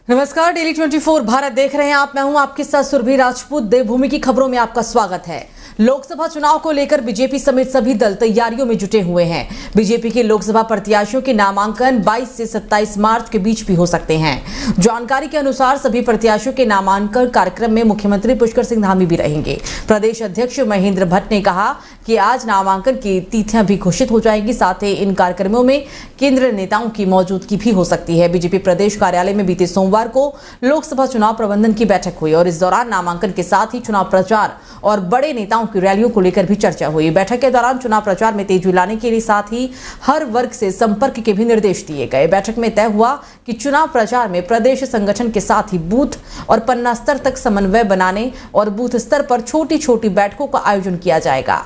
नमस्कार, डेली 24 भारत देख रहे हैं आप। मैं हूं आपके साथ सुरभि राजपूत। देवभूमि की खबरों में आपका स्वागत है। लोकसभा चुनाव को लेकर बीजेपी समेत सभी दल तैयारियों में जुटे हुए हैं। बीजेपी के लोकसभा प्रत्याशियों के नामांकन 22 से 27 मार्च के बीच भी हो सकते हैं। जानकारी के अनुसार सभी प्रत्याशियों के नामांकन कार्यक्रम में मुख्यमंत्री पुष्कर सिंह धामी भी रहेंगे। प्रदेश अध्यक्ष महेंद्र भट्ट ने कहा कि आज नामांकन की तिथियां भी घोषित हो जाएगी। साथ ही इन कार्यक्रमों में केंद्रीय नेताओं की मौजूदगी भी हो सकती है। बीजेपी प्रदेश कार्यालय में बीते सोमवार को लोकसभा चुनाव प्रबंधन की बैठक हुई और इस दौरान नामांकन के साथ ही चुनाव प्रचार और बड़े नेताओं की रैलियों को लेकर भी चर्चा हुई। बैठक के दौरान चुनाव प्रचार में तेजी लाने के लिए साथ ही हर वर्ग से संपर्क के भी निर्देश दिए गए। बैठक में तय हुआ कि चुनाव प्रचार में प्रदेश संगठन के साथ ही बूथ और पन्ना स्तर तक समन्वय बनाने और बूथ स्तर पर छोटी छोटी बैठकों का आयोजन किया जाएगा।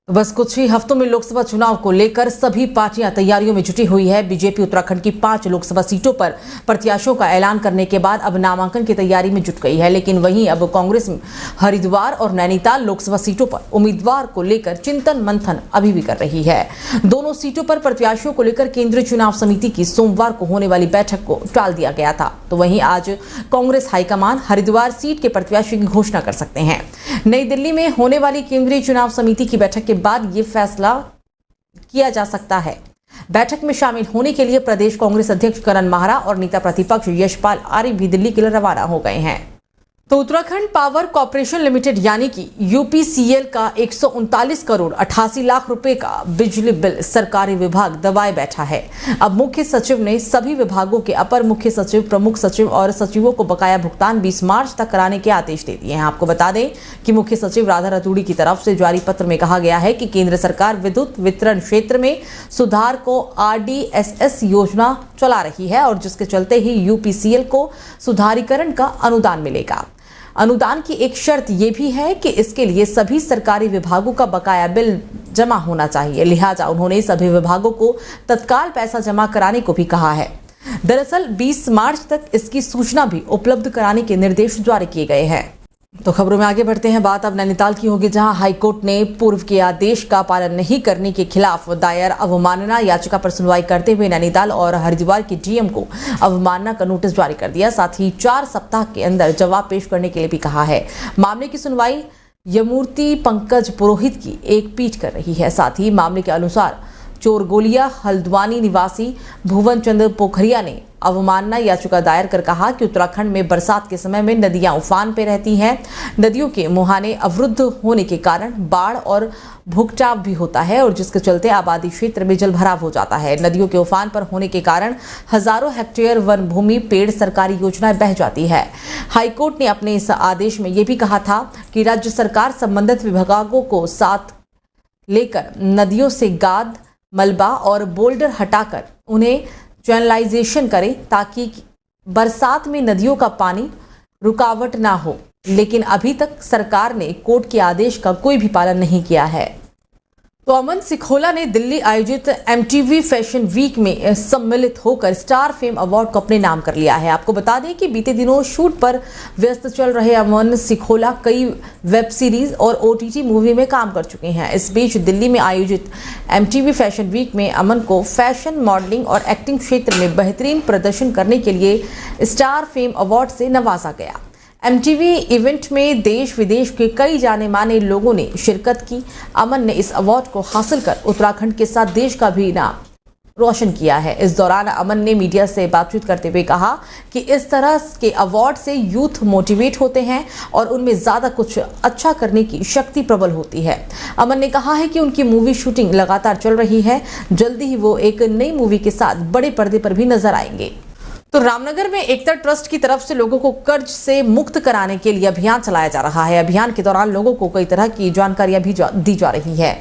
बस कुछ ही हफ्तों में लोकसभा चुनाव को लेकर सभी पार्टियां तैयारियों में जुटी हुई है। बीजेपी उत्तराखंड की 5 लोकसभा सीटों पर प्रत्याशियों का ऐलान करने के बाद अब नामांकन की तैयारी में जुट गई है, लेकिन वहीं अब कांग्रेस हरिद्वार और नैनीताल लोकसभा सीटों पर उम्मीदवार को लेकर चिंतन मंथन अभी भी कर रही है। दोनों सीटों पर प्रत्याशियों को लेकर केंद्रीय चुनाव समिति की सोमवार को होने वाली बैठक को टाल दिया गया था, तो वहीं आज कांग्रेस हाईकमान हरिद्वार सीट के प्रत्याशी की घोषणा कर सकते हैं। नई दिल्ली में होने वाली केंद्रीय चुनाव समिति की बैठक के बाद ये फैसला किया जा सकता है। बैठक में शामिल होने के लिए प्रदेश कांग्रेस अध्यक्ष करण माहरा और नेता प्रतिपक्ष यशपाल आर्य भी दिल्ली के लिए रवाना हो गए हैं। तो उत्तराखंड पावर कॉर्पोरेशन लिमिटेड यानी कि यूपीसीएल का 139 करोड़ 88 लाख रुपए का बिजली बिल सरकारी विभाग दबाए बैठा है। अब मुख्य सचिव ने सभी विभागों के अपर मुख्य सचिव, प्रमुख सचिव और सचिवों को बकाया भुगतान 20 मार्च तक कराने के आदेश दे दिए हैं। आपको बता दें कि मुख्य सचिव राधा रतूड़ी की तरफ से जारी पत्र में कहा गया है कि केंद्र सरकार विद्युत वितरण क्षेत्र में सुधार को RDSS योजना चला रही है और जिसके चलते ही यूपीसीएल को सुधारीकरण का अनुदान मिलेगा। अनुदान की एक शर्त यह भी है कि इसके लिए सभी सरकारी विभागों का बकाया बिल जमा होना चाहिए। लिहाजा उन्होंने सभी विभागों को तत्काल पैसा जमा कराने को भी कहा है। दरअसल 20 मार्च तक इसकी सूचना भी उपलब्ध कराने के निर्देश जारी किए गए हैं। तो खबरों में आगे बढ़ते हैं। बात अब नैनीताल की होगी, जहां हाईकोर्ट ने पूर्व के आदेश का पालन नहीं करने के खिलाफ दायर अवमानना याचिका पर सुनवाई करते हुए नैनीताल और हरिद्वार के डीएम को अवमानना का नोटिस जारी कर दिया। साथ ही 4 सप्ताह के अंदर जवाब पेश करने के लिए भी कहा है। मामले की सुनवाई यमूर्ति पंकज पुरोहित की एक पीठ कर रही है। साथ ही मामले के अनुसार चोरगोलिया हल्द्वानी निवासी भुवन चंद्र पोखरिया ने अवमानना याचिका दायर कर कहा कि उत्तराखंड में बरसात के समय में नदियां उफान पे रहती हैं। नदियों के मुहाने अवरुद्ध होने के कारण बाढ़ और भूकटाव भी होता है और जिसके चलते आबादी क्षेत्र में जलभराव हो जाता है। नदियों के उफान पर होने के कारण हजारों हेक्टेयर वन भूमि, पेड़, सरकारी योजनाएं बह जाती है। हाईकोर्ट ने अपने इस आदेश में यह भी कहा था कि राज्य सरकार संबंधित विभागों को साथ लेकर नदियों से गाद, मलबा और बोल्डर हटाकर उन्हें चैनलाइजेशन करे ताकि बरसात में नदियों का पानी रुकावट ना हो, लेकिन अभी तक सरकार ने कोर्ट के आदेश का कोई भी पालन नहीं किया है। तो अमन सिखोला ने दिल्ली आयोजित MTV फैशन वीक में सम्मिलित होकर स्टार फेम अवार्ड को अपने नाम कर लिया है। आपको बता दें कि बीते दिनों शूट पर व्यस्त चल रहे अमन सिखोला कई वेब सीरीज और OTT मूवी में काम कर चुके हैं। इस बीच दिल्ली में आयोजित MTV फैशन वीक में अमन को फैशन, मॉडलिंग और एक्टिंग क्षेत्र में बेहतरीन प्रदर्शन करने के लिए स्टार फेम अवार्ड से नवाजा गया। MTV इवेंट में देश विदेश के कई जाने माने लोगों ने शिरकत की। अमन ने इस अवार्ड को हासिल कर उत्तराखंड के साथ देश का भी नाम रोशन किया है। इस दौरान अमन ने मीडिया से बातचीत करते हुए कहा कि इस तरह के अवार्ड से यूथ मोटिवेट होते हैं और उनमें ज़्यादा कुछ अच्छा करने की शक्ति प्रबल होती है। अमन ने कहा है कि उनकी मूवी शूटिंग लगातार चल रही है। जल्दी ही वो एक नई मूवी के साथ बड़े पर्दे पर भी नजर आएंगे। तो रामनगर में एकता ट्रस्ट की तरफ से लोगों को कर्ज से मुक्त कराने के लिए अभियान चलाया जा रहा है। अभियान के दौरान लोगों को कई तरह की जानकारियां भी दी जा रही है।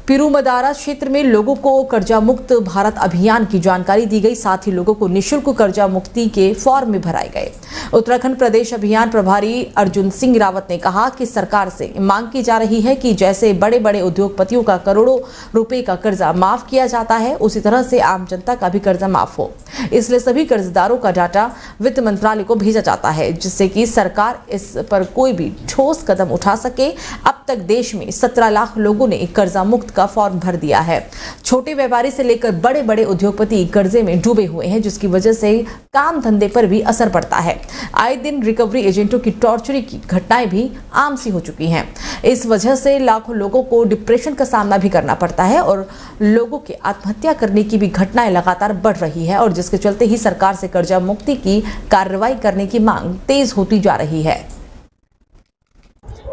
पिरूमदारा क्षेत्र में लोगों को कर्जा मुक्त भारत अभियान की जानकारी दी गई। साथ ही लोगों को निःशुल्क कर्जा मुक्ति के फॉर्म में भराए गए। उत्तराखंड प्रदेश अभियान प्रभारी अर्जुन सिंह रावत ने कहा कि सरकार से मांग की जा रही है कि जैसे बड़े बड़े उद्योगपतियों का करोड़ों रुपए का कर्जा माफ किया जाता है, उसी तरह से आम जनता का भी कर्जा माफ हो। इसलिए सभी कर्जदारों का डाटा वित्त मंत्रालय को भेजा जाता है, जिससे कि सरकार इस पर कोई भी ठोस कदम उठा सके। अब तक देश में 17 लाख लोगों ने कर्जा मुक्त का फॉर्म भर दिया है। छोटे व्यापारी से लेकर बड़े बड़े उद्योगपति कर्जे में डूबे हुए हैं, जिसकी वजह से काम धंधे पर भी असर पड़ता है। आए दिन रिकवरी एजेंटों की टॉर्चरिंग की घटनाएं भी आम सी हो चुकी हैं। इस वजह से लाखों लोगों को डिप्रेशन का सामना भी करना पड़ता है और लोगों के आत्महत्या करने की भी घटनाएं लगातार बढ़ रही है, और जिसके चलते ही सरकार से कर्जा मुक्ति की कार्रवाई करने की मांग तेज होती जा रही है।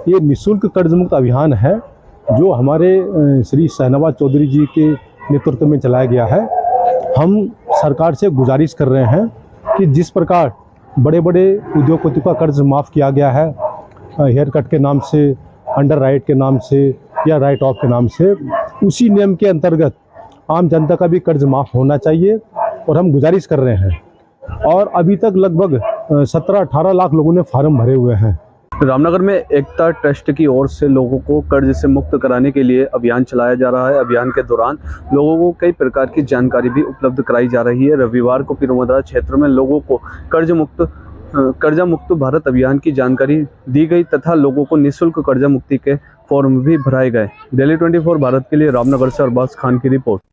ये निःशुल्क कर्ज मुक्त अभियान है जो हमारे श्री शहनवाज चौधरी जी के नेतृत्व में चलाया गया है। हम सरकार से गुजारिश कर रहे हैं कि जिस प्रकार बड़े बड़े उद्योगपतियों का कर्ज माफ़ किया गया है, हेयर कट के नाम से, अंडर राइट के नाम से या राइट ऑफ के नाम से, उसी नियम के अंतर्गत आम जनता का भी कर्ज माफ़ होना चाहिए और हम गुजारिश कर रहे हैं। और अभी तक लगभग 17-18 लाख लोगों ने फार्म भरे हुए हैं। रामनगर में एकता ट्रस्ट की ओर से लोगों को कर्ज से मुक्त कराने के लिए अभियान चलाया जा रहा है। अभियान के दौरान लोगों को कई प्रकार की जानकारी भी उपलब्ध कराई जा रही है। रविवार को पीरोमदारा क्षेत्र में लोगों को कर्जा मुक्त भारत अभियान की जानकारी दी गई तथा लोगों को निःशुल्क कर्जा मुक्ति के फॉर्म भी भराए गए। दिल्ली 24 भारत के लिए रामनगर से अरबाज खान की रिपोर्ट।